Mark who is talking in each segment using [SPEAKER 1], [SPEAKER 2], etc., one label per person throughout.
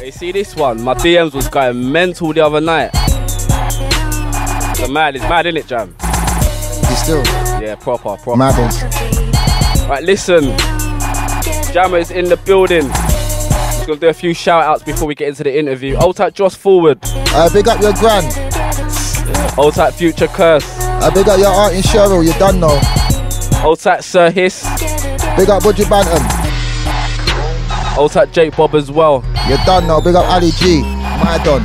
[SPEAKER 1] You see this one? My DMs was going mental the other night. It's mad, isn't it, Jam?
[SPEAKER 2] He's still?
[SPEAKER 1] Yeah, proper.
[SPEAKER 2] Madness.
[SPEAKER 1] Right, listen. Jammer is in the building. Just gonna do a few shout outs before we get into the interview. Old type Joss Forward.
[SPEAKER 2] Big up your gran.
[SPEAKER 1] Old type Future Curse.
[SPEAKER 2] Big up your auntie Cheryl, you done know.
[SPEAKER 1] Old type Sir Hiss.
[SPEAKER 2] Big up Budgie Bantam.
[SPEAKER 1] Old type Jake Bob as well.
[SPEAKER 2] You done know. Big up Ali G. My done.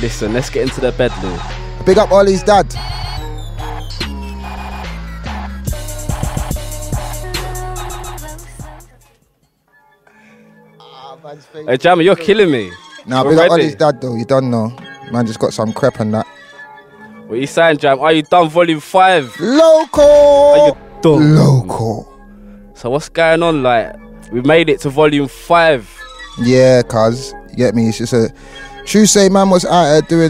[SPEAKER 1] Listen, let's get into the bedroom.
[SPEAKER 2] Big up Ollie's dad.
[SPEAKER 1] Hey Jammer, you're killing me.
[SPEAKER 2] Nah, big up Ollie's dad though, you don't know. Man just got some crep and that.
[SPEAKER 1] What are you saying, Jam? Are you done volume 5?
[SPEAKER 2] Loco!
[SPEAKER 1] Are you done?
[SPEAKER 2] Loco.
[SPEAKER 1] So what's going on? Like, we made it to volume 5.
[SPEAKER 2] Yeah, cuz, you get me? It's just a true say man was out there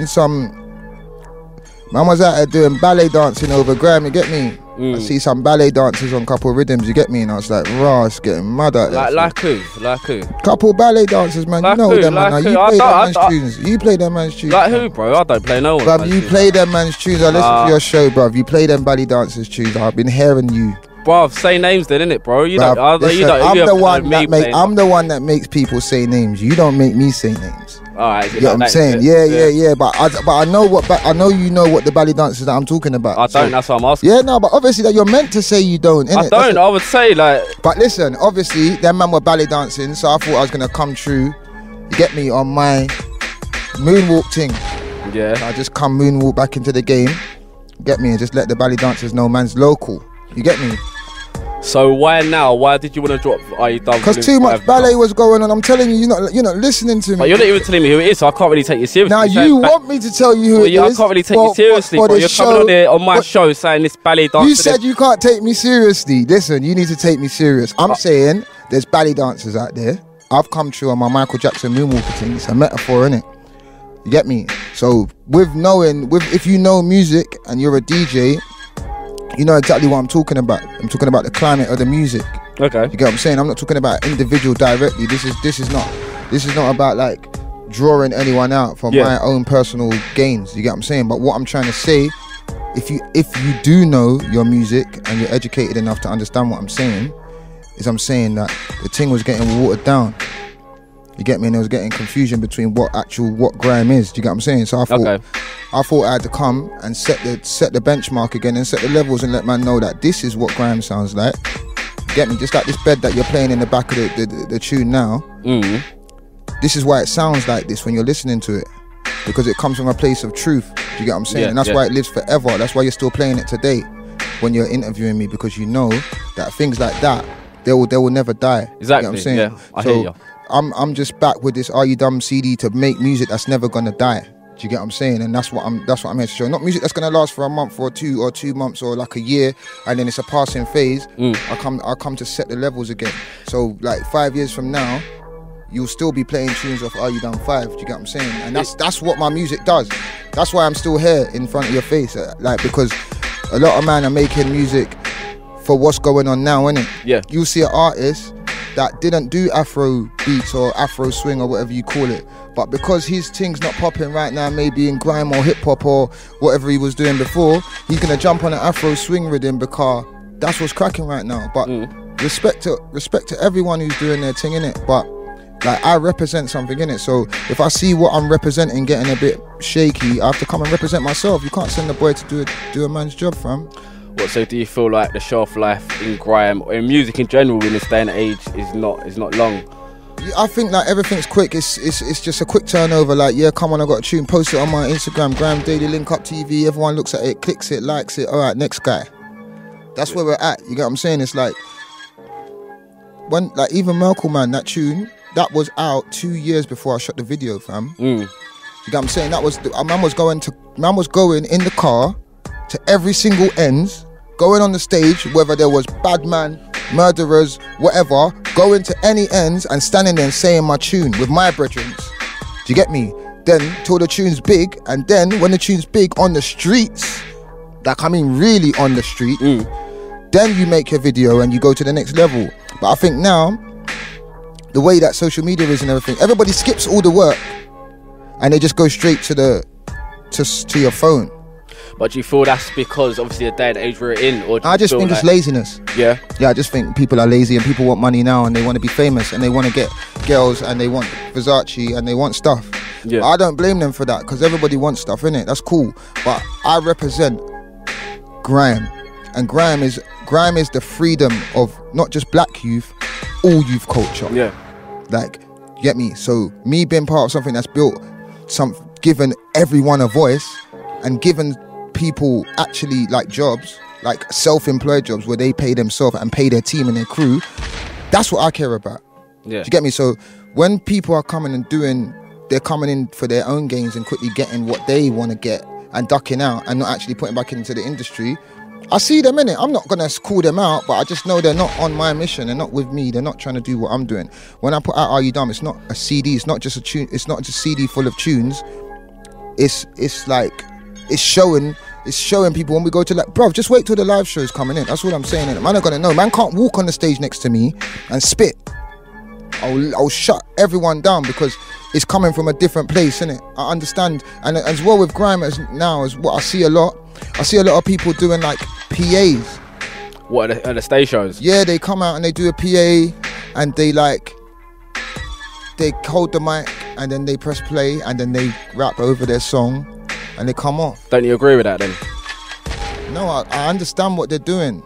[SPEAKER 2] doing ballet dancing over grime, you get me? I see some ballet dancers on couple rhythms, you get me? And I was like, raw, it's getting mad at that.
[SPEAKER 1] Like who?
[SPEAKER 2] Couple ballet dancers, man.
[SPEAKER 1] Like
[SPEAKER 2] you know
[SPEAKER 1] who?
[SPEAKER 2] them, man. You play them man's tunes. You play them man's tunes.
[SPEAKER 1] Like who, bro? I don't play no one.
[SPEAKER 2] Bruv, you play them man's tunes. I listen to your show, bruv. You play them ballet dancers tunes. I've been hearing you.
[SPEAKER 1] Bruv, say names then, innit, bro?
[SPEAKER 2] I'm the one that makes people say names. You don't make me say names.
[SPEAKER 1] Alright,
[SPEAKER 2] you know what I'm saying? Yeah. But I know you know what the ballet dancers that I'm talking about.
[SPEAKER 1] I don't. That's what I'm asking.
[SPEAKER 2] Yeah, no, but obviously that you're meant to say you don't. Innit?
[SPEAKER 1] I don't. I would say like.
[SPEAKER 2] But listen, obviously them man were ballet dancing, so I thought I was gonna come true. You get me on my moonwalk thing.
[SPEAKER 1] Yeah.
[SPEAKER 2] So I just come moonwalk back into the game. Get me, and just let the ballet dancers know man's local. You get me?
[SPEAKER 1] So why now? Why did you want to drop Are You Done?
[SPEAKER 2] Because too much ballet was going on. I'm telling you, you're not listening to me.
[SPEAKER 1] But you're not even telling me who it is, so I can't really take you seriously.
[SPEAKER 2] Now you want me to tell you who it is.
[SPEAKER 1] I can't really take you seriously, bro. You're coming on there on my show saying this ballet dancer.
[SPEAKER 2] You said you can't take me seriously. Listen, you need to take me serious. I'm saying there's ballet dancers out there. I've come true on my Michael Jackson moonwalker thing. It's a metaphor, innit? You get me? So if you know music and you're a DJ, you know exactly what I'm talking about. I'm talking about the climate of the music.
[SPEAKER 1] Okay.
[SPEAKER 2] You get what I'm saying? I'm not talking about individual directly. This is not about like drawing anyone out for my own personal gains. You get what I'm saying? But what I'm trying to say, if you do know your music and you're educated enough to understand what I'm saying, is I'm saying that the thing was getting watered down. You get me? And there was getting confusion between what grime is. Do you get what I'm saying? So I thought I had to come and set the benchmark again and set the levels and let man know that this is what grime sounds like. You get me? Just like this bed that you're playing in the back of the tune now. This is why it sounds like this when you're listening to it, because it comes from a place of truth. Do you get what I'm saying? And that's why it lives forever. That's why you're still playing it today when you're interviewing me, because you know that things like that they will never die.
[SPEAKER 1] Exactly. You know what
[SPEAKER 2] I'm saying?
[SPEAKER 1] Yeah, I hear you.
[SPEAKER 2] I'm just back with this Are You Dumb CD to make music that's never gonna die. Do you get what I'm saying? And that's what I'm here to show. Not music that's gonna last for a month or 2 months or like a year and then it's a passing phase. I come to set the levels again. So like 5 years from now, you'll still be playing tunes off Are You Done 5. Do you get what I'm saying? And that's what my music does. That's why I'm still here in front of your face. Like, because a lot of men are making music for what's going on now, innit? Yeah. You'll see an artist that didn't do Afro beats or Afro swing or whatever you call it, but because his thing's not popping right now, maybe in grime or hip hop or whatever he was doing before, he's gonna jump on an Afro swing rhythm because that's what's cracking right now. But respect to everyone who's doing their thing, innit? But like, I represent something in it, so if I see what I'm representing getting a bit shaky, I have to come and represent myself. You can't send a boy to do a man's job, fam.
[SPEAKER 1] So do you feel like the shelf life in grime or in music in general in this day and age is not long?
[SPEAKER 2] I think like everything's quick. It's just a quick turnover. Like, yeah, come on, I got a tune, post it on my Instagram, Grime Daily Link Up TV. Everyone looks at it, clicks it, likes it. All right, next guy. That's where we're at. You get what I'm saying? It's like when like even Merkel Man, that tune that was out 2 years before I shot the video, fam. You get what I'm saying? That was man was going in the car to every single ends, going on the stage, whether there was bad man, murderers, whatever, going to any ends and standing there and saying my tune with my brethren. Do you get me? Then till the tune's big, and then when the tune's big on the streets, like I mean really on the street, then you make your video and you go to the next level. But I think now, the way that social media is and everything, everybody skips all the work and they just go straight to your phone.
[SPEAKER 1] But do you feel that's because obviously the day and age we're in, or
[SPEAKER 2] I just think it's laziness.
[SPEAKER 1] Yeah,
[SPEAKER 2] I just think people are lazy and people want money now and they want to be famous and they want to get girls and they want Versace and they want stuff.
[SPEAKER 1] Yeah,
[SPEAKER 2] I don't blame them for that because everybody wants stuff, innit? That's cool. But I represent grime, and grime is the freedom of not just black youth, all youth culture.
[SPEAKER 1] Yeah,
[SPEAKER 2] like, get me? So me being part of something that's built, given everyone a voice and given people actually like jobs, like self-employed jobs where they pay themselves and pay their team and their crew, that's what I care about.
[SPEAKER 1] Yeah.
[SPEAKER 2] Do you get me? So when people are coming and they're coming in for their own gains and quickly getting what they want to get and ducking out and not actually putting back into the industry, I see them in it. I'm not going to call them out, but I just know they're not on my mission. They're not with me. They're not trying to do what I'm doing. When I put out Are You Dumb, it's not a CD. It's not just a tune. It's not just a CD full of tunes. It's like, it's showing people when we go to, like, bro, just wait till the live show's coming in. That's what I'm saying. And man are gonna know. Man can't walk on the stage next to me and spit. I'll shut everyone down because it's coming from a different place, innit? I understand. And as well with grime as what I see a lot. I see a lot of people doing like PAs.
[SPEAKER 1] What, at the stage shows?
[SPEAKER 2] Yeah, they come out and they do a PA and they hold the mic and then they press play and then they rap over their song and they come off.
[SPEAKER 1] Don't you agree with that then?
[SPEAKER 2] No, I understand what they're doing.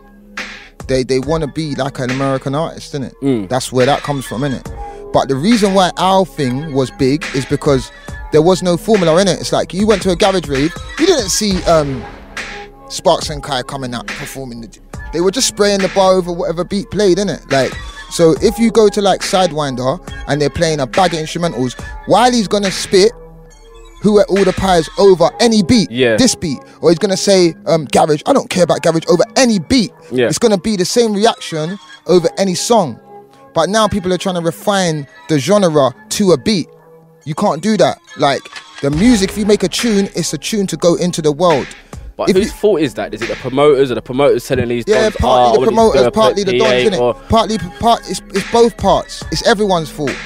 [SPEAKER 2] They want to be like an American artist, innit? That's where that comes from, innit? But the reason why our thing was big is because there was no formula in it. It's like you went to a garage rave, you didn't see Sparks and Kai coming out performing. They were just spraying the bar over whatever beat played, innit? Like, so if you go to like Sidewinder and they're playing a bag of instrumentals, Wiley's gonna spit Who Ate All the Pies over any beat, this beat, or he's gonna say garage, I don't care about garage, over any beat. It's gonna be the same reaction over any song. But now people are trying to refine the genre to a beat. You can't do that. Like, the music, if you make a tune, it's a tune to go into the world.
[SPEAKER 1] But whose fault is that? Is it the promoters, or the promoters telling these dons?
[SPEAKER 2] Partly the promoters, partly the dons, innit? It's both parts. It's everyone's fault.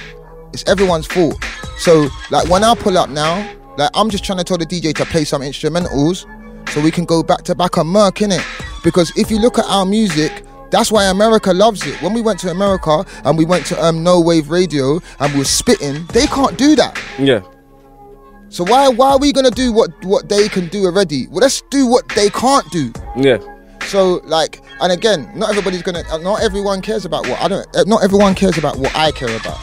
[SPEAKER 2] It's everyone's fault. So, like, when I pull up now, like, I'm just trying to tell the DJ to play some instrumentals so we can go back to back and murk, innit? Because if you look at our music, that's why America loves it. When we went to America and we went to No Wave Radio and we were spitting, they can't do that. Yeah. So why are we gonna do what they can do already? Well, let's do what they can't do. Yeah. So, like, and again, not everyone cares about not everyone cares about what I care about.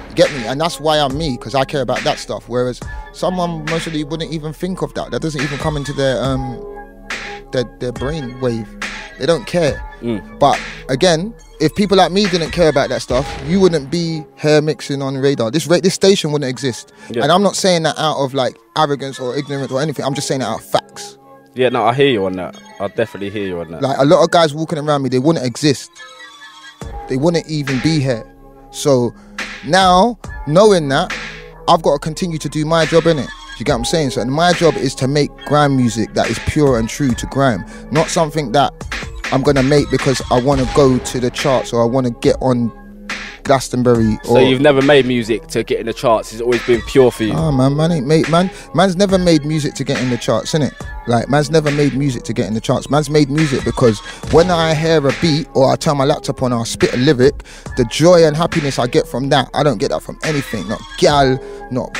[SPEAKER 2] You get me? And that's why I'm me, because I care about that stuff. Whereas someone mostly wouldn't even think of that. That doesn't even come into their brain wave. They don't care. But again, if people like me didn't care about that stuff, you wouldn't be hair mixing on radar. This station wouldn't exist. Yeah. And I'm not saying that out of like arrogance or ignorance or anything. I'm just saying that out of facts.
[SPEAKER 1] Yeah, no, I hear you on that. I definitely hear you on that.
[SPEAKER 2] Like, a lot of guys walking around me, they wouldn't exist. They wouldn't even be here. So now, knowing that, I've got to continue to do my job, innit? You get what I'm saying? So my job is to make grime music that is pure and true to grime. Not something that I'm going to make because I want to go to the charts or I want to get on Glastonbury.
[SPEAKER 1] So you've never made music to get in the charts? It's always been pure for you?
[SPEAKER 2] Oh, man ain't made, man's never made music to get in the charts, innit? Like, man's never made music to get in the charts. Man's made music because when I hear a beat or I turn my laptop on or I spit a lyric, the joy and happiness I get from that, I don't get that from anything. Not gal, not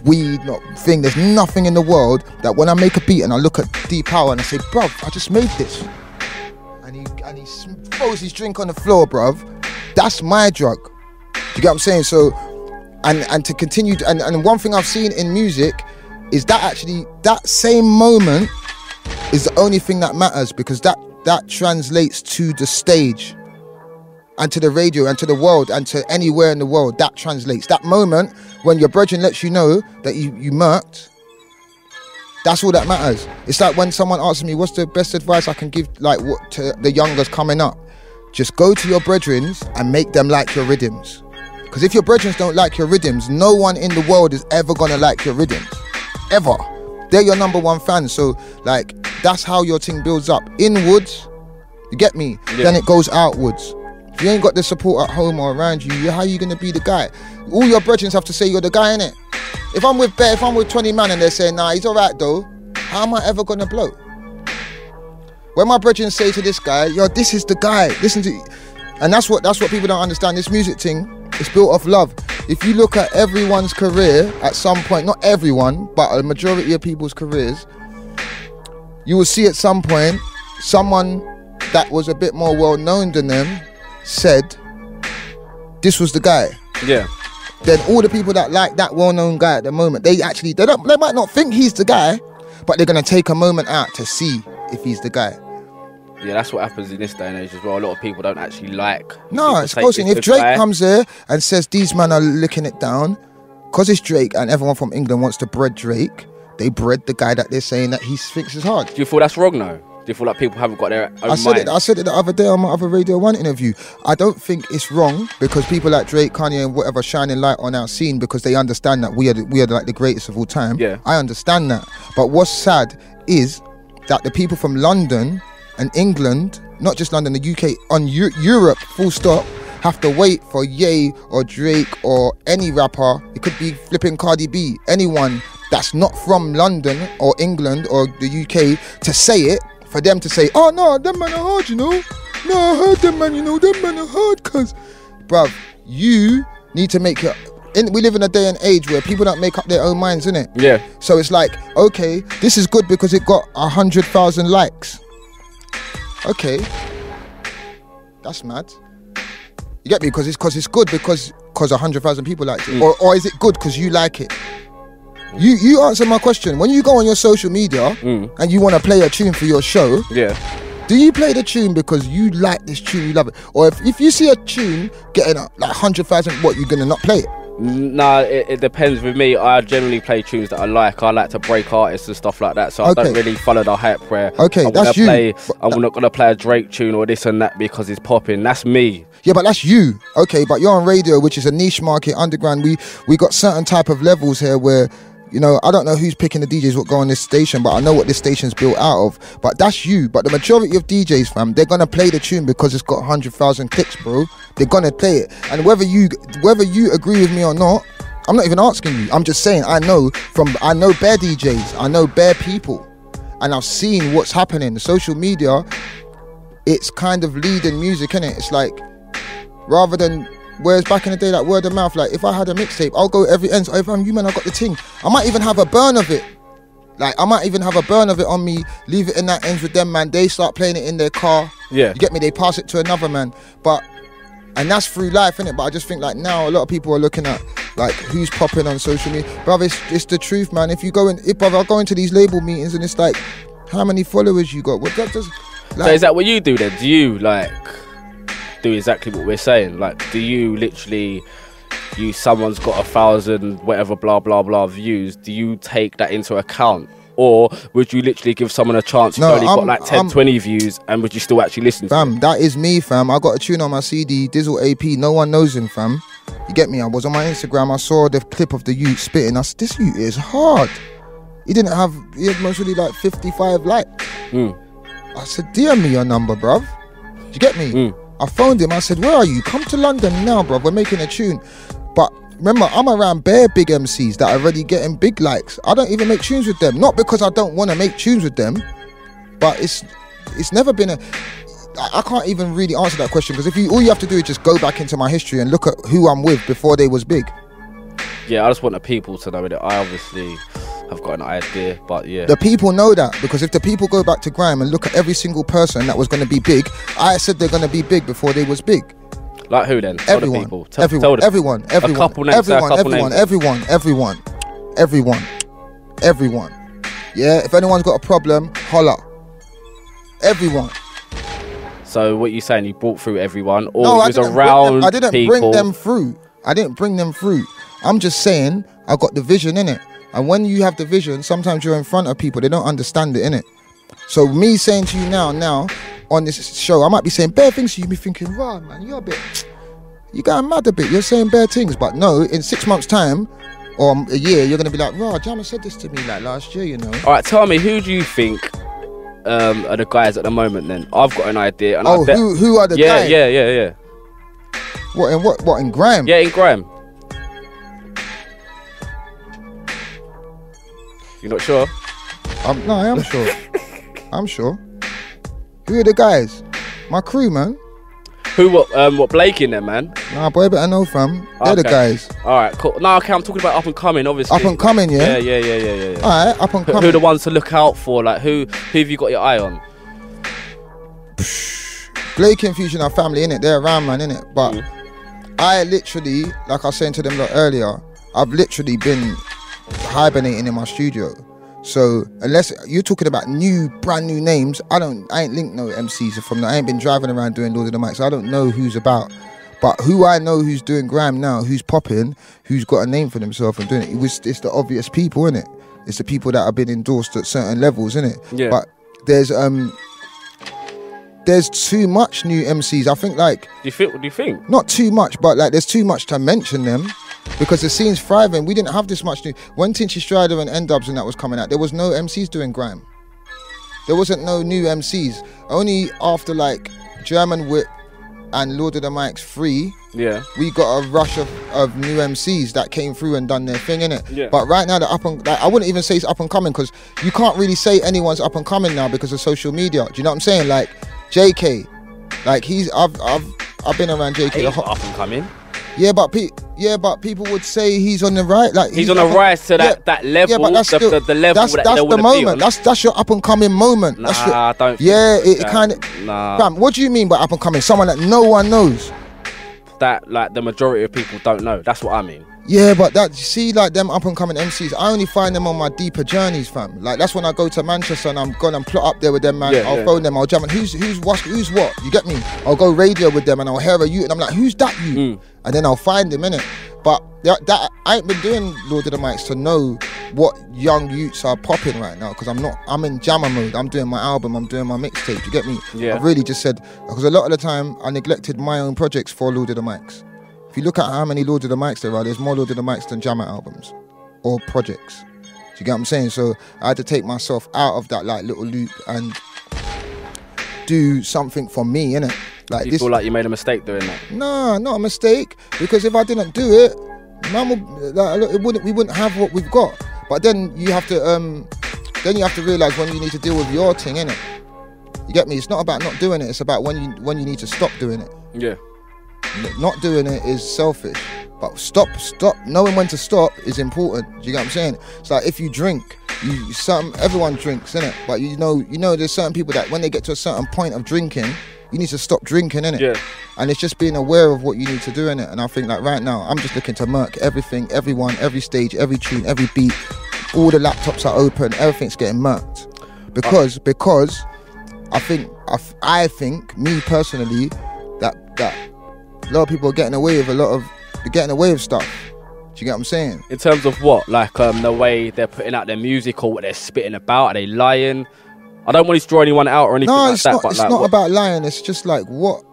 [SPEAKER 2] weed, not thing. There's nothing in the world that when I make a beat and I look at D Power and I say, bruv, I just made this. And he throws his drink on the floor, bruv. That's my drug. You get what I'm saying? So, and to continue, and one thing I've seen in music is that actually that same moment is the only thing that matters, because that translates to the stage and to the radio and to the world and to anywhere in the world. That translates. That moment when your brethren lets you know that you murked, that's all that matters. It's like when someone asks me, what's the best advice I can give, like, what to the youngers coming up? Just go to your brethren and make them like your rhythms. Because if your brethren don't like your rhythms, no one in the world is ever gonna like your rhythms. Ever. They're your number one fans. So, like, that's how your thing builds up. Inwards, you get me? Yeah. Then it goes outwards. If you ain't got the support at home or around you, how you gonna be the guy? All your brethren have to say you're the guy, innit? If I'm with 20 man and they're saying, nah, he's alright though, how am I ever gonna blow? When my brethren say to this guy, yo, this is the guy, listen to, and that's what people don't understand. This music thing, it's built off love. If you look at everyone's career at some point, not everyone, but a majority of people's careers, you will see at some point, someone that was a bit more well known than them said, this was the guy.
[SPEAKER 1] Yeah.
[SPEAKER 2] Then all the people that like that well-known guy at the moment, they might not think he's the guy, but they're gonna take a moment out to see if he's the guy.
[SPEAKER 1] Yeah, that's what happens in this day and age as well. A lot of people don't actually like.
[SPEAKER 2] No, it's closing. If Drake comes there and says these men are licking it down, because it's Drake and everyone from England wants to bread Drake, they bred the guy that they're saying that he thinks is hard.
[SPEAKER 1] Do you feel that's wrong though? Do you feel like people haven't got their own mind?
[SPEAKER 2] I said it the other day on my other Radio 1 interview. I don't think it's wrong because people like Drake, Kanye and whatever shining light on our scene because they understand that we are like the greatest of all time.
[SPEAKER 1] Yeah.
[SPEAKER 2] I understand that. But what's sad is that the people from London and England, not just London, the UK, on Europe, full stop, have to wait for Ye or Drake or any rapper. It could be flipping Cardi B, anyone that's not from London or England or the UK to say it, for them to say, oh no, them man are hard, you know. No, I heard them man, you know, them man are hard, cause, bruv, you need to make it. We live in a day and age where people don't make up their own minds, innit? Yeah. So it's like, okay, this is good because it got 100,000 likes. Okay, that's mad. You get me? Because it's good because 100,000 people liked it, or is it good because you like it? You answer my question. When you go on your social media and you want to play a tune for your show, do you play the tune because you like this tune, you love it, or if you see a tune getting like 100,000, what, you're gonna not play it?
[SPEAKER 1] Nah, it depends with me. I generally play tunes that I like. I like to break artists and stuff like that, so I don't really follow the hype where I'm not gonna play a Drake tune or this and that because it's popping. That's me. Yeah, but that's you. Okay, but you're on radio, which is a niche market, underground. We got certain type of levels here where, you know, I don't know who's picking the DJs what go on this station, but I know what this station's built out of. But that's you. But the majority of DJs, fam, they're gonna play the tune because it's got 100,000 clicks, bro. They're gonna play it. And whether you agree with me or not, I'm not even asking you. I'm just saying I know bare DJs, I know bare people, and I've seen what's happening. The social media, it's kind of leading music, innit? It's like, rather than, whereas back in the day, like word of mouth, like if I had a mixtape, I'll go every end. So if I'm you, man, I got the ting. I might even have a burn of it. Like I might even have a burn of it on me, leave it in that ends with them, man. They start playing it in their car. Yeah. You get me? They pass it to another man. And that's through life, innit? But I just think like now a lot of people are looking at like who's popping on social media. Brother, it's the truth, man. If I go into these label meetings and it's like, how many followers you got? What that does? Like, so is that what you do then? Do you like do exactly what we're saying? Like, do you literally, someone's got 1,000 whatever blah blah blah views, do you take that into account, or would you literally give someone a chance who's only got like 10-20 views, and would you still actually listen to
[SPEAKER 2] fam, that is me, fam. I got a tune on my CD, Dizzle AP, no one knows him, fam. You get me? I was on my Instagram, I saw the clip of the youth spitting. I said, this youth is hard. He had mostly like 55 likes. I said, DM me your number, bruv. Do you get me? I phoned him, I said, where are you? Come to London now, bruv, we're making a tune. But remember, I'm around bare big MCs that are already getting big likes. I don't even make tunes with them. Not because I don't want to make tunes with them, but it's never been I can't even really answer that question, because all you have to do is just go back into my history and look at who I'm with before they was big. Yeah, I just want the people to know that I obviously have got an idea, but yeah. The people know that, because if the people go back to grime and look at every single person that was going to be big, I said they're going to be big before they was big. Like who then? Tell everyone. The people. Everyone. A couple names. Everyone. Yeah, if anyone's got a problem, holla. Everyone. So what you saying? You brought through everyone, or no, it was around people? I didn't bring them through. I didn't bring them through. I'm just saying I got the vision, innit? And when you have the vision, sometimes you're in front of people, they don't understand it, innit? So me saying to you now on this show, I might be saying bare things to you, you be thinking, right, man, you're going mad a bit, you're saying bare things. But no, in 6 months' time or a year, you're going to be like, right, Jama said this to me like last year, you know. All right, tell me, who do you think are the guys at the moment then? I've got an idea. And who are the guys? Yeah. What in grime?
[SPEAKER 1] Yeah, in grime. You're not sure?
[SPEAKER 2] No, I am sure. I'm sure. Who are the guys? My crew, man.
[SPEAKER 1] Who? What? Blake in there, man?
[SPEAKER 2] Nah, boy, better know, fam. They're the guys.
[SPEAKER 1] All right, cool. No, okay, I'm talking about up and coming, obviously.
[SPEAKER 2] Up and coming, yeah.
[SPEAKER 1] Yeah.
[SPEAKER 2] All right, up and coming.
[SPEAKER 1] Who are the ones to look out for? Like, who have you got your eye on?
[SPEAKER 2] Blake and Fusion are family, innit? They're around, man, innit? But I literally, like I was saying to them earlier, I've literally been hibernating in my studio. So unless you're talking about brand new names, I ain't linked no MCs from that. I ain't been driving around doing Lord of the Mics. So I don't know who's about. But who I know who's doing grime now, who's popping, who's got a name for themselves and doing it, it's the obvious people, innit? It's the people that have been endorsed at certain levels, innit?
[SPEAKER 1] Yeah.
[SPEAKER 2] But there's too much new MCs. I think like...
[SPEAKER 1] What do you think?
[SPEAKER 2] Not too much, but like there's too much to mention them. Because the scene's thriving. We didn't have this much new... When Tinchy Strider and N-Dubs and that was coming out, there was no MCs doing grime. There wasn't no new MCs. Only after like German Whip and Lord of the Mics 3, we got a rush of new MCs that came through and done their thing, innit? Yeah. But right now, I wouldn't even say it's up and coming, because you can't really say anyone's up and coming now because of social media. Do you know what I'm saying? Like JK, like I've been around JK.
[SPEAKER 1] He's up and coming.
[SPEAKER 2] Yeah, but people would say he's on the right. Like
[SPEAKER 1] he's on the rise to that level. Yeah, but that's still, the level
[SPEAKER 2] that's the moment. That's your up and coming moment.
[SPEAKER 1] Nah, I don't.
[SPEAKER 2] Yeah, it kind of. Nah. Fam, what do you mean by up and coming? Someone that no one knows.
[SPEAKER 1] That like the majority of people don't know. That's what I mean.
[SPEAKER 2] Yeah, but that, you see, like them up and coming MCs, I only find them on my deeper journeys, fam. Like that's when I go to Manchester and I'm gonna plot up there with them, man. I'll phone them, I'll jam and who's what? You get me? I'll go radio with them and I'll hear a you and I'm like, who's that you? And then I'll find them, innit? But that I ain't been doing Lord of the Mics to know what young youths are popping right now, because I'm in jammer mode. I'm doing my album, I'm doing my mixtape, you get me? Yeah. I've really just said, because a lot of the time I neglected my own projects for Lord of the Mics. If you look at how many Lord of the Mics there are, there's more Lord of the Mics than Jammer albums or projects. Do you get what I'm saying? So I had to take myself out of that like little loop and do something for me, innit? Like
[SPEAKER 1] do you feel like you made a mistake doing that?
[SPEAKER 2] Nah, not a mistake. Because if I didn't do it, we wouldn't have what we've got. But then you have to realise when you need to deal with your thing, innit? You get me? It's not about not doing it. It's about when you need to stop doing it.
[SPEAKER 1] Yeah.
[SPEAKER 2] Not doing it is selfish, but stop. Knowing when to stop is important. Do you get what I'm saying? It's like if you drink, everyone drinks, innit? But you know, there's certain people that when they get to a certain point of drinking, you need to stop drinking, innit? Yeah. And it's just being aware of what you need to do, innit? And I think like right now, I'm just looking to murk everything, everyone, every stage, every tune, every beat. All the laptops are open, everything's getting murked, because I think me personally that a lot of people are getting away with stuff. Do you get what I'm saying?
[SPEAKER 1] In terms of what? Like the way they're putting out their music or what they're spitting about? Are they lying? I don't want to draw anyone out or anything like that.
[SPEAKER 2] No, it's not about lying. It's just like, what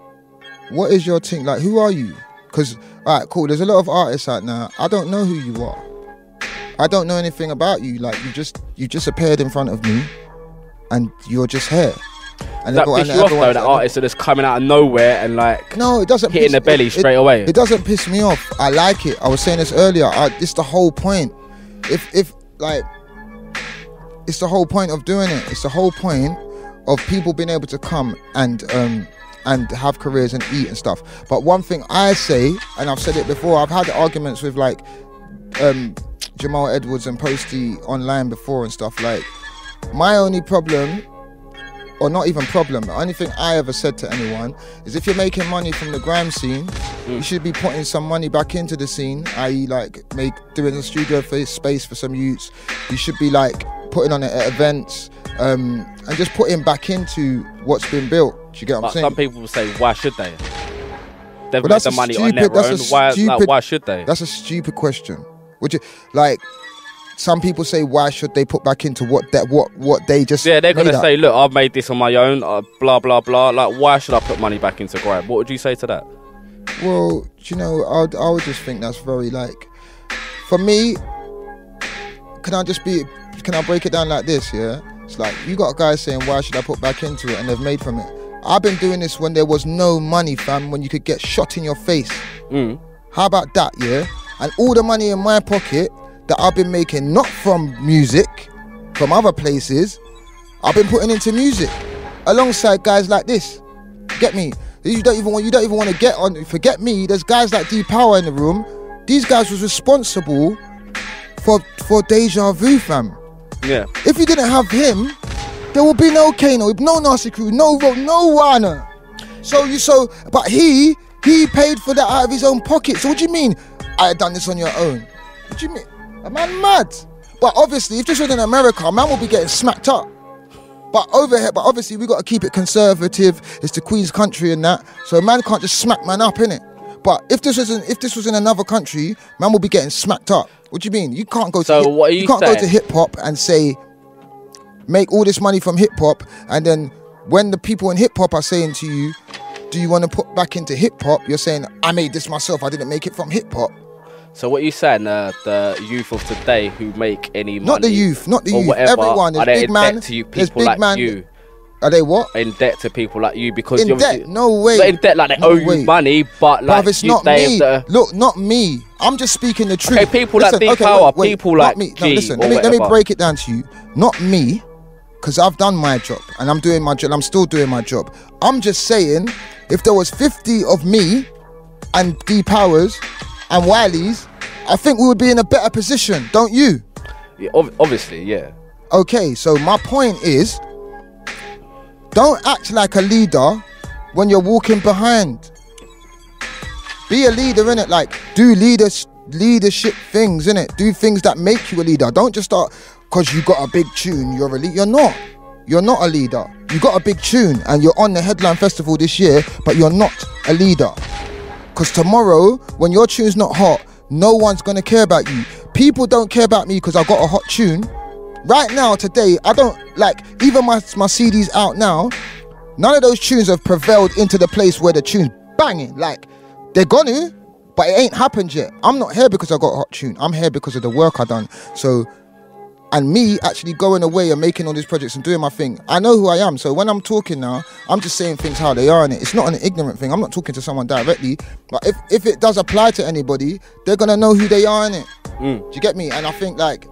[SPEAKER 2] is your thing? Like, who are you? Because, all right, cool, there's a lot of artists out now. I don't know who you are. I don't know anything about you. Like, you just appeared in front of me and you're just here. And
[SPEAKER 1] that piss you off though, that artists are just coming out of nowhere and like
[SPEAKER 2] no, it doesn't
[SPEAKER 1] hitting the belly straight away.
[SPEAKER 2] It doesn't piss me off. I like it. I was saying this earlier. It's the whole point. If like, it's the whole point of doing it. It's the whole point of people being able to come and have careers and eat and stuff. But one thing I say, and I've said it before, I've had arguments with like Jamal Edwards and Posty online before and stuff. Like, my only problem, or not even problem, the only thing I ever said to anyone is, if you're making money from the grime scene, you should be putting some money back into the scene, i.e. like doing a studio space for some youths. You should be like putting on it at events and just putting back into what's been built. Do you get what I'm saying?
[SPEAKER 1] Some people will say, why should they? They've made the money on their own. Why should they?
[SPEAKER 2] That's a stupid question. Would you like? Some people say, why should they put back into what they just...
[SPEAKER 1] Yeah, they're going to say, look, I've made this on my own, blah, blah, blah. Like, why should I put money back into grime? What would you say to that?
[SPEAKER 2] Well, you know, I would just think that's very, like... For me, can I break it down like this, yeah? It's like, you got guys saying, why should I put back into it? And they've made from it. I've been doing this when there was no money, fam, when you could get shot in your face. How about that, yeah? And all the money in my pocket that I've been making, not from music, from other places, I've been putting into music alongside guys like this. Get me? You don't even want to get on. Forget me. There's guys like D Power in the room. These guys was responsible for Deja Vu, fam.
[SPEAKER 1] Yeah.
[SPEAKER 2] If you didn't have him, there would be no Kano, no Nasty Crew, no Warner. But he paid for that out of his own pocket. So what do you mean? I had done this on your own. What do you mean? A man mad. But obviously, if this was in America, man would be getting smacked up. But over here, obviously we got to keep it conservative. It's the Queen's country and that, so man can't just smack man up, innit? But if this was in another country, man will be getting smacked up. What do you mean? You can't go to hip hop and say make all this money from hip hop, and then when the people in hip hop are saying to you, do you want to put back into hip hop? You're saying, I made this myself. I didn't make it from hip hop.
[SPEAKER 1] So what you saying? The youth of today who make any money,
[SPEAKER 2] not the youth.
[SPEAKER 1] Whatever,
[SPEAKER 2] everyone is big man.
[SPEAKER 1] There's big man. You.
[SPEAKER 2] Are they what?
[SPEAKER 1] In debt to people like you because
[SPEAKER 2] in debt? No way.
[SPEAKER 1] Not in debt like they owe you money, but like
[SPEAKER 2] it's not me. Look, not me. I'm just speaking the truth.
[SPEAKER 1] Okay, people like D Power, people like me.
[SPEAKER 2] No, listen. Let me break it down to you. Not me, because I've done my job and I'm doing my job. I'm still doing my job. I'm just saying, if there was 50 of me and D Powers and Wiley's, I think we would be in a better position, don't you?
[SPEAKER 1] Yeah, obviously, yeah.
[SPEAKER 2] Okay, so my point is, don't act like a leader when you're walking behind. Be a leader, innit? Like, do leadership things, innit? Do things that make you a leader. Don't just start, because you got a big tune, you're a leader. You're not. You're not a leader. You got a big tune and you're on the headline festival this year, but you're not a leader. Because tomorrow, when your tune's not hot, no one's going to care about you. People don't care about me because I got a hot tune. Right now, today, I don't, like, even my CD's out now, none of those tunes have prevailed into the place where the tune's banging. Like, they're gonna, but it ain't happened yet. I'm not here because I got a hot tune. I'm here because of the work I done. So, and me actually going away and making all these projects and doing my thing, I know who I am. So when I'm talking now, I'm just saying things how they are in it. It's not an ignorant thing. I'm not talking to someone directly. But if it does apply to anybody, they're gonna know who they are in it. Do you get me? And I think, like,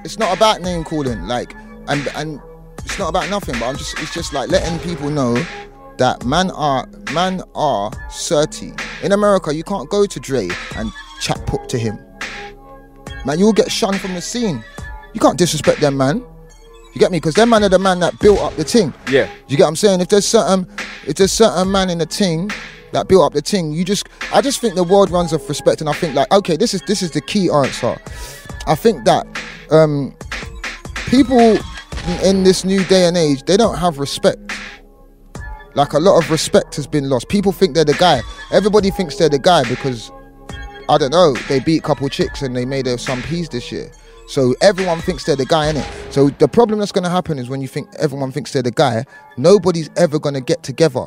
[SPEAKER 2] it's not about name calling, like, and it's not about nothing. But it's just like letting people know that man are certy. In America, you can't go to Dre and chat put to him. Man, you'll get shunned from the scene. You can't disrespect them, man. You get me? Because them man are the man that built up the ting.
[SPEAKER 1] Yeah.
[SPEAKER 2] You get what I'm saying? If there's certain man in the ting that built up the ting, I just think the world runs off respect, and I think, like, okay, this is the key answer. I think that people in this new day and age, they don't have respect. Like, a lot of respect has been lost. People think they're the guy. Everybody thinks they're the guy because, I don't know, they beat a couple chicks and they made some peas this year. So everyone thinks they're the guy, innit? So the problem that's going to happen is when you think everyone thinks they're the guy, nobody's ever going to get together.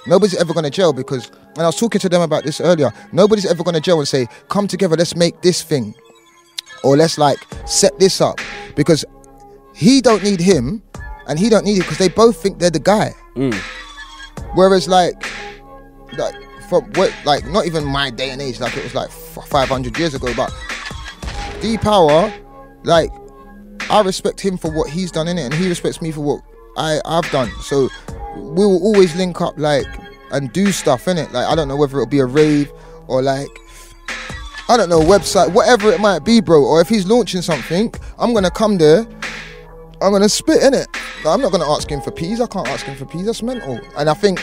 [SPEAKER 2] Nobody's ever going to gel, because, and I was talking to them about this earlier, nobody's ever going to gel and say, come together, let's make this thing. Or let's, like, set this up. Because he don't need him and he don't need it, because they both think they're the guy. Whereas, like from what, like, not even my day and age, like it was like 500 years ago, but D Power, like, I respect him for what he's done in it, and he respects me for what I've done. So we will always link up, like, and do stuff in it. Like, I don't know whether it'll be a rave or, like, I don't know, website, whatever it might be, bro. Or if he's launching something, I'm gonna come there, I'm gonna spit in it. Like, I'm not gonna ask him for peas. I can't ask him for peas. That's mental. And I think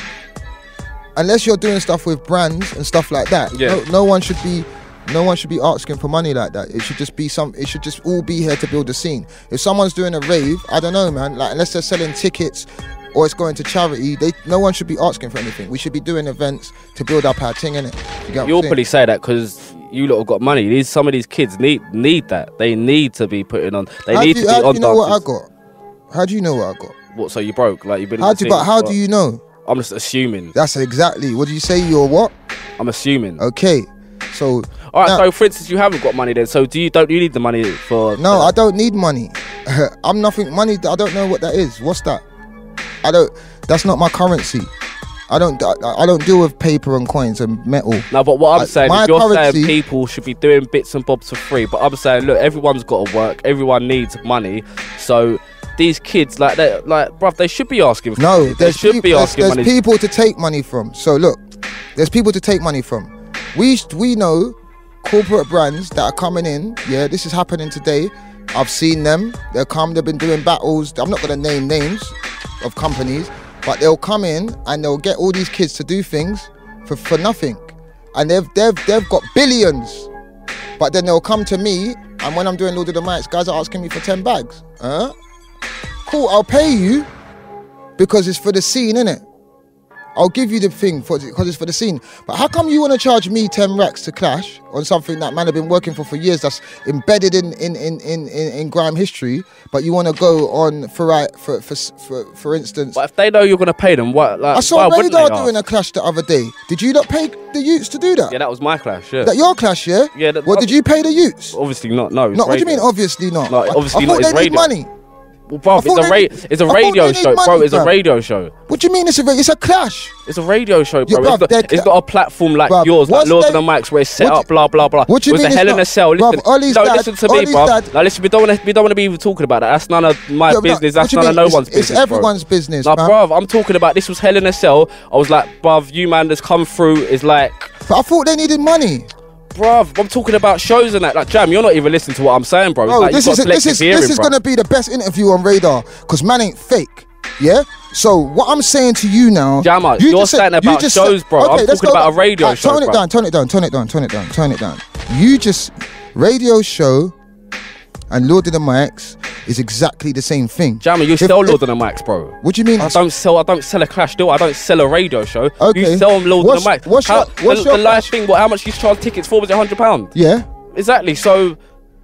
[SPEAKER 2] unless you're doing stuff with brands and stuff like that, yeah, no one should be asking for money like that. It should just be it should just all be here to build a scene. If someone's doing a rave, I don't know, man, like, unless they're selling tickets or it's going to charity, no one should be asking for anything. We should be doing events to build up our thing, innit?
[SPEAKER 1] You'll probably say that because you lot have got money. Some of these kids need that. They need to be putting on. They need to be on.
[SPEAKER 2] How do you know what I got? How do you know what I got?
[SPEAKER 1] What? So you broke? Like, you've been.
[SPEAKER 2] How do you know?
[SPEAKER 1] I'm just assuming.
[SPEAKER 2] That's exactly. What do you say? You're what?
[SPEAKER 1] I'm assuming.
[SPEAKER 2] Okay. So.
[SPEAKER 1] All right. Now, so, for instance, you haven't got money then. So don't you need the money for?
[SPEAKER 2] No, I don't need money. I'm nothing. Money. I don't know what that is. What's that? That's not my currency. I don't deal with paper and coins and metal.
[SPEAKER 1] No, but what I'm saying is you're saying people should be doing bits and bobs for free. But I'm saying, look, everyone's got to work. Everyone needs money. So these kids, like, bruv, they should be asking for money. There's
[SPEAKER 2] people to take money from. So look, there's people to take money from. We know corporate brands that are coming in. Yeah, this is happening today. I've seen them. They've been doing battles. I'm not going to name names of companies, but they'll come in and they'll get all these kids to do things for nothing. And they've got billions. But then they'll come to me, and when I'm doing Lord of the Mics, guys are asking me for 10 bags. Cool, I'll pay you because it's for the scene, innit? I'll give you the thing because it's for the scene. But how come you want to charge me 10 racks to clash on something that man have been working for years, that's embedded in grime history, but you want to go on for instance?
[SPEAKER 1] But if they know you're going to pay them, what? Like,
[SPEAKER 2] I saw Radar doing a clash the other day. Did you not pay the youths to do that?
[SPEAKER 1] Yeah, that was my clash, yeah.
[SPEAKER 2] That your clash, yeah?
[SPEAKER 1] Yeah.
[SPEAKER 2] Did you pay the youths?
[SPEAKER 1] Obviously not, no.
[SPEAKER 2] What do you mean obviously not?
[SPEAKER 1] No, obviously
[SPEAKER 2] I
[SPEAKER 1] not,
[SPEAKER 2] thought they need money.
[SPEAKER 1] Well, bro, it's a radio show, bro. It's a radio show.
[SPEAKER 2] What do you mean it's a clash?
[SPEAKER 1] It's a radio show, bro.
[SPEAKER 2] Yeah,
[SPEAKER 1] it's got a platform like yours, like Lords of the Mics, where it's set up, blah blah blah.
[SPEAKER 2] What do you mean?
[SPEAKER 1] With the Hell in a Cell. Listen to me, bro. Now listen, we don't want to be even talking about that. That's none of my business. That's none of no one's business.
[SPEAKER 2] It's everyone's business.
[SPEAKER 1] Now, bro, I'm talking about this was Hell in a Cell. I was like, bruv, you man that's come through is like.
[SPEAKER 2] But I thought they needed money.
[SPEAKER 1] Bruv, I'm talking about shows and that. Like, Jam, you're not even listening to what I'm saying, bro.
[SPEAKER 2] Bro, this is going to be the best interview on Radar, because man ain't fake, yeah? So what I'm saying to you now...
[SPEAKER 1] Jammer, you're saying about shows, bro. Okay, I'm talking about a radio show,
[SPEAKER 2] Turn it down. You just... Radio show and Lord of the Mics is exactly the same thing.
[SPEAKER 1] Jammer, you sell Lord of the Mics, bro.
[SPEAKER 2] What do you mean?
[SPEAKER 1] I don't sell a clash deal. I don't sell a radio show.
[SPEAKER 2] Okay.
[SPEAKER 1] You sell Lord of the Mics. What's the live thing? How much you charge tickets for? Was it £100?
[SPEAKER 2] Yeah.
[SPEAKER 1] Exactly. So.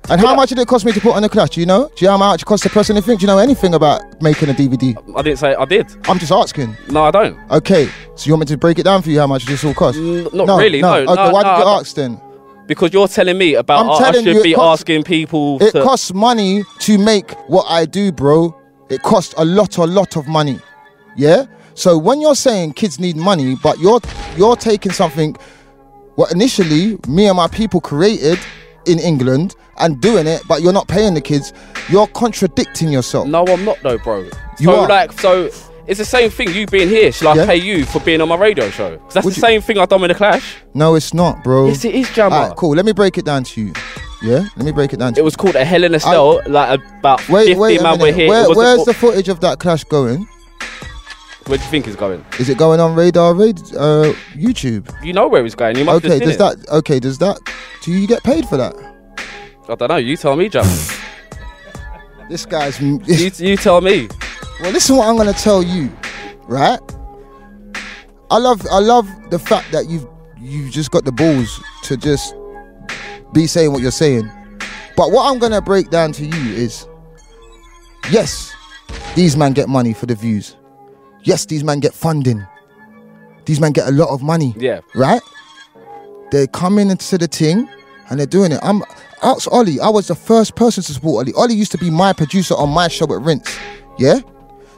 [SPEAKER 2] And how much did it cost me to put on a clash? Do you know? Do you know how much it costs a person to think? Do you know anything about making a DVD?
[SPEAKER 1] I didn't say I did.
[SPEAKER 2] I'm just asking.
[SPEAKER 1] No, I don't.
[SPEAKER 2] Okay. So you want me to break it down for you how much this all costs?
[SPEAKER 1] Not really. No.
[SPEAKER 2] Okay. Why did you ask then?
[SPEAKER 1] Because you're telling me about I should be asking people.
[SPEAKER 2] It costs money to make what I do, bro. It costs a lot of money. Yeah? So when you're saying kids need money, but you're taking something what initially me and my people created in England and doing it, but you're not paying the kids, you're contradicting yourself.
[SPEAKER 1] No, I'm not though, bro. So it's the same thing, you being here. Shall I pay you for being on my radio show? Because that's the same thing I've done with The Clash.
[SPEAKER 2] No, it's not, bro.
[SPEAKER 1] Yes, it is, Jammer.
[SPEAKER 2] Alright, cool. Let me break it down to you. Yeah? Let me break it down to you.
[SPEAKER 1] It was called A Hell in a Cell. Like about 50 man were here.
[SPEAKER 2] Where's the footage of that clash going?
[SPEAKER 1] Where do you think it's going?
[SPEAKER 2] Is it going on Radar, YouTube?
[SPEAKER 1] You know where it's going. You must have seen it.
[SPEAKER 2] Do you get paid for that?
[SPEAKER 1] I don't know. You tell me, Jammer.
[SPEAKER 2] This guy's...
[SPEAKER 1] you tell me.
[SPEAKER 2] Well, listen what I'm going to tell you, right? I love the fact that you've just got the balls to just be saying what you're saying. But what I'm going to break down to you is, yes, these men get money for the views. Yes, these men get funding. These men get a lot of money.
[SPEAKER 1] Yeah.
[SPEAKER 2] Right? They're coming into the thing and they're doing it. Ask Ollie. I was the first person to support Ollie. Ollie used to be my producer on my show at Rinse. Yeah?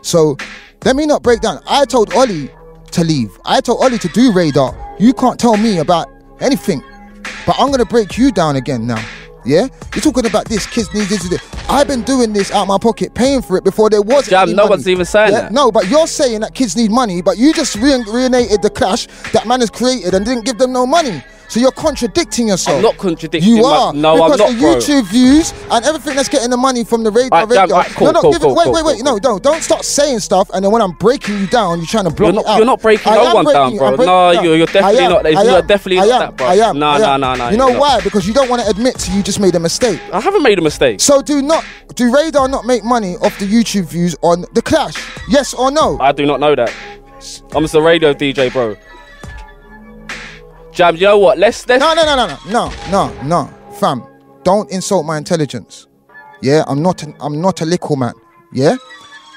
[SPEAKER 2] So, let me not break down. I told Ollie to leave. I told Ollie to do Radar. You can't tell me about anything. But I'm going to break you down again now. Yeah? You're talking about this, kids need this. I've been doing this out my pocket, paying for it before there was any money.
[SPEAKER 1] No one's even saying that.
[SPEAKER 2] No, but you're saying that kids need money, but you just reinstated the clash that man has created and didn't give them no money. So you're contradicting yourself.
[SPEAKER 1] I'm not contradicting.
[SPEAKER 2] You are.
[SPEAKER 1] No,
[SPEAKER 2] because
[SPEAKER 1] I'm not,
[SPEAKER 2] the YouTube views and everything that's getting the money from the radio. Wait, don't start saying stuff and then when I'm breaking you down, you're trying to block it out.
[SPEAKER 1] You're not breaking no one down, bro. No, you're definitely not. You're definitely not that, bro.
[SPEAKER 2] I am.
[SPEAKER 1] No.
[SPEAKER 2] You know why? Because you don't want to admit to you just made a mistake.
[SPEAKER 1] I haven't made a mistake.
[SPEAKER 2] So do Radar not make money off the YouTube views on The Clash? Yes or no?
[SPEAKER 1] I do not know that. I'm just a radio DJ, bro. Jam, you know what? Let's
[SPEAKER 2] No, fam. Don't insult my intelligence. Yeah, I'm not a little man. Yeah.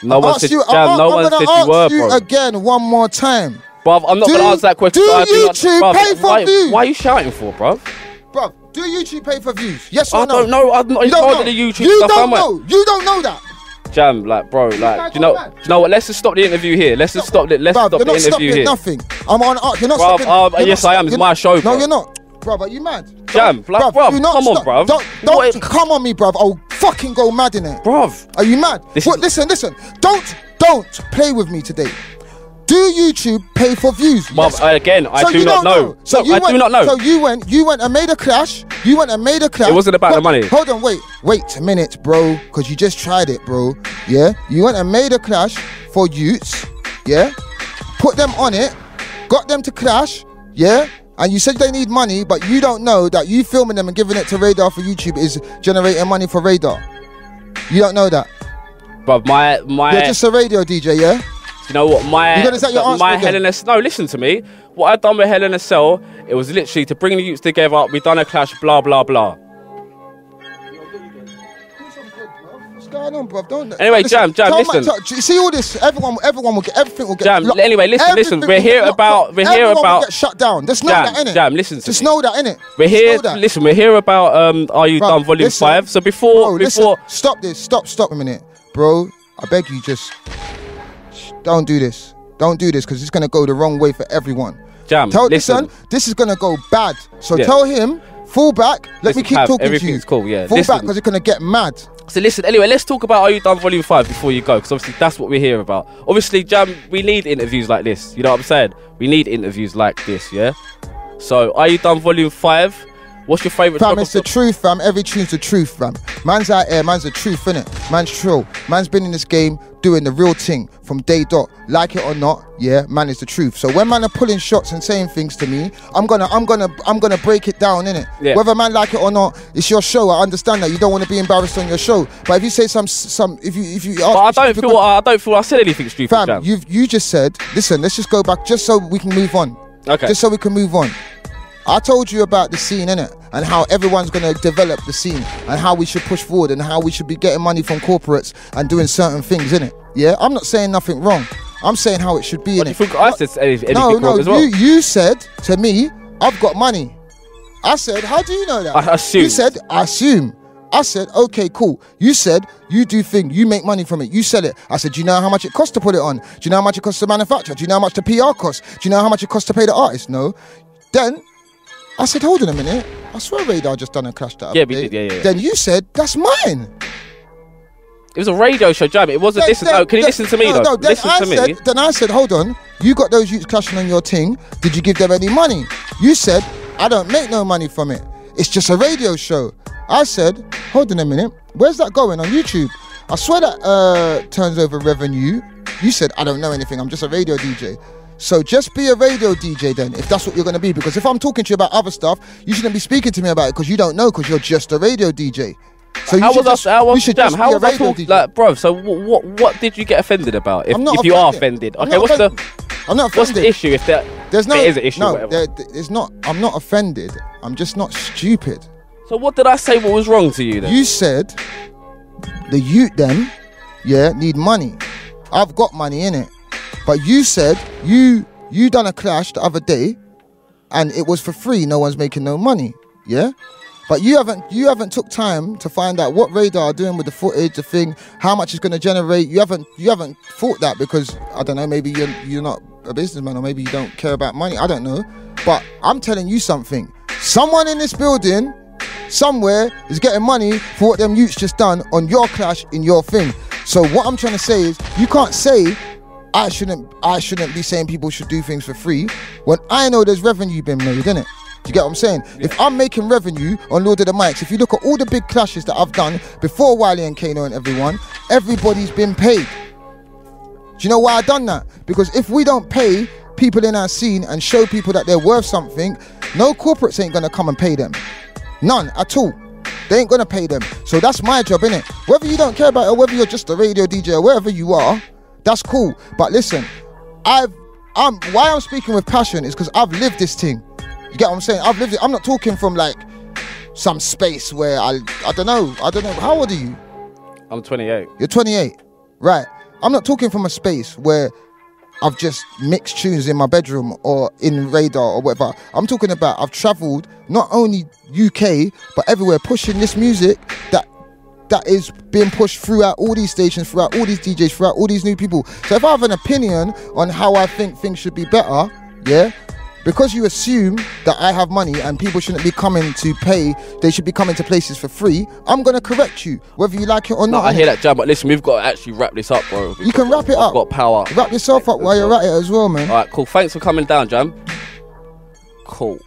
[SPEAKER 1] No one said you were, bro.
[SPEAKER 2] Again, one more time.
[SPEAKER 1] Bruv, I'm not gonna answer that question.
[SPEAKER 2] Do YouTube pay for views?
[SPEAKER 1] Why are you shouting for, bruv?
[SPEAKER 2] Bruv, do YouTube pay for views? Yes or no?
[SPEAKER 1] I don't know. I'm not in charge of the YouTube stuff.
[SPEAKER 2] You don't know that.
[SPEAKER 1] Jam, like, bro, like, do you know what? Let's just stop the interview here. Let's just stop the interview here.
[SPEAKER 2] Nothing. I'm on. You're not
[SPEAKER 1] stopping. Yes, I am. It's my show, bro.
[SPEAKER 2] No, you're not. Bruv, are you mad?
[SPEAKER 1] Jam, like, bruv, come on, bruv.
[SPEAKER 2] Don't come on me, bruv. I'll fucking go mad in it.
[SPEAKER 1] Bruv.
[SPEAKER 2] Are you mad? Listen. Don't play with me today. Do YouTube pay for views?
[SPEAKER 1] Yes. Again, I do not know. I do not know.
[SPEAKER 2] So you went and made a clash. It
[SPEAKER 1] wasn't about the money.
[SPEAKER 2] Hold on, wait a minute, bro. Because you just tried it, bro. Yeah? You went and made a clash for youths. Yeah? Put them on it. Got them to clash. Yeah? And you said they need money, but you don't know that you filming them and giving it to Radar for YouTube is generating money for Radar. You don't know that.
[SPEAKER 1] But my
[SPEAKER 2] You're just a radio DJ, yeah?
[SPEAKER 1] You know what, no, listen to me. What I done with Hell in a Cell, it was literally to bring the youths together. We done a clash, blah blah blah.
[SPEAKER 2] What's going on, bruv?
[SPEAKER 1] Anyway, listen. Jam,
[SPEAKER 2] you see all this? Everyone will get everything. Will get
[SPEAKER 1] Jam. Anyway, listen. We're here about.
[SPEAKER 2] Will get shut down. There's no that in it.
[SPEAKER 1] Jam, listen to
[SPEAKER 2] Just know that in it.
[SPEAKER 1] We're here. Listen, we're here about. Are you done? Volume 5. So before.
[SPEAKER 2] Stop this. Stop a minute, bro. I beg you, just. Don't do this because it's going to go the wrong way for everyone.
[SPEAKER 1] Jam,
[SPEAKER 2] listen, this is going to go bad. So tell him, fall back, let me keep talking to you.
[SPEAKER 1] Everything's cool, yeah.
[SPEAKER 2] Fall back because it's going to get mad.
[SPEAKER 1] So listen, anyway, let's talk about Are You Done Volume 5 before you go, because obviously that's what we're here about. Obviously, Jam, we need interviews like this. You know what I'm saying? We need interviews like this, yeah? So, Are You Done Volume 5? What's your favourite?
[SPEAKER 2] Fam, it's the truth, fam. Every tune's the truth, fam. Man's out here, man's the truth, innit? Man's true. Man's been in this game doing the real thing from day dot. Like it or not, yeah, man is the truth. So when man are pulling shots and saying things to me, I'm gonna break it down, innit? Yeah. Whether man like it or not, it's your show. I understand that you don't want to be embarrassed on your show. But if you say if you ask,
[SPEAKER 1] I don't feel I said anything stupid,
[SPEAKER 2] fam. You just said, listen, let's just go back just so we can move on.
[SPEAKER 1] Okay.
[SPEAKER 2] Just so we can move on. I told you about the scene, innit? And how everyone's going to develop the scene and how we should push forward and how we should be getting money from corporates and doing certain things, innit? Yeah? I'm not saying nothing wrong. I'm saying how it should be, innit?
[SPEAKER 1] Do you think I said anything wrong as well?
[SPEAKER 2] You said to me, I've got money. I said, how do you know that?
[SPEAKER 1] I assume.
[SPEAKER 2] You said, I assume. I said, okay, cool. You said, you do things, you make money from it, you sell it. I said, do you know how much it costs to put it on? Do you know how much it costs to manufacture? Do you know how much the PR costs? Do you know how much it costs to pay the artist? No. Then I said, hold on a minute. I swear Radar just done a clash that
[SPEAKER 1] yeah, we did, yeah.
[SPEAKER 2] Then you said, that's mine.
[SPEAKER 1] It was a radio show, Jam. It wasn't this. No, can you listen to me, though? Listen to me.
[SPEAKER 2] Then I said, hold on. You got those youths clashing on your thing. Did you give them any money? You said, I don't make no money from it. It's just a radio show. I said, hold on a minute. Where's that going on YouTube? I swear that turns over revenue. You said, I don't know anything. I'm just a radio DJ. So just be a radio DJ then, if that's what you're going to be. Because if I'm talking to you about other stuff, you shouldn't be speaking to me about it because you don't know because you're just a radio DJ. So
[SPEAKER 1] how was I talking, like, bro? So what did you get offended about? If you are offended, okay,
[SPEAKER 2] I'm not offended.
[SPEAKER 1] What's the issue? If there is an issue,
[SPEAKER 2] there's not. I'm not offended. I'm just not stupid.
[SPEAKER 1] So what did I say? What was wrong to you then?
[SPEAKER 2] You said the youth them, need money. I've got money in it. But you said you done a clash the other day, and it was for free. No one's making no money, yeah. But you haven't took time to find out what Radar are doing with the footage, the thing, how much it's going to generate. You haven't thought that because I don't know. Maybe you're not a businessman, or maybe you don't care about money. I don't know. But I'm telling you something. Someone in this building, somewhere, is getting money for what them youths just done on your clash in your thing. So what I'm trying to say is, you can't say I shouldn't be saying people should do things for free when I know there's revenue being made, innit? Do you get what I'm saying? Yeah. If I'm making revenue on Lord of the Mics, if you look at all the big clashes that I've done before Wiley and Kano and everyone, everybody's been paid. Do you know why I done that? Because if we don't pay people in our scene and show people that they're worth something, no corporates ain't gonna come and pay them. None at all. They ain't gonna pay them. So that's my job, innit? Whether you don't care about it or whether you're just a radio DJ or wherever you are, that's cool. But listen, why I'm speaking with passion is because I've lived this thing. You get what I'm saying? I've lived it. I'm not talking from like some space where I don't know. How old are you?
[SPEAKER 1] I'm 28.
[SPEAKER 2] You're 28, right? I'm not talking from a space where I've just mixed tunes in my bedroom or in Radar or whatever. I'm talking about I've travelled not only UK but everywhere pushing this music that that is being pushed throughout all these stations, throughout all these DJs, throughout all these new people. So if I have an opinion on how I think things should be better, yeah, because you assume that I have money and people shouldn't be coming to pay, they should be coming to places for free, I'm going to correct you, whether you like it or not.
[SPEAKER 1] I hear that, Jam, but listen, we've got to actually wrap this up, bro.
[SPEAKER 2] You can wrap it up.
[SPEAKER 1] I've got power.
[SPEAKER 2] Wrap yourself up while you're at it as well, man.
[SPEAKER 1] All right, cool. Thanks for coming down, Jam. Cool.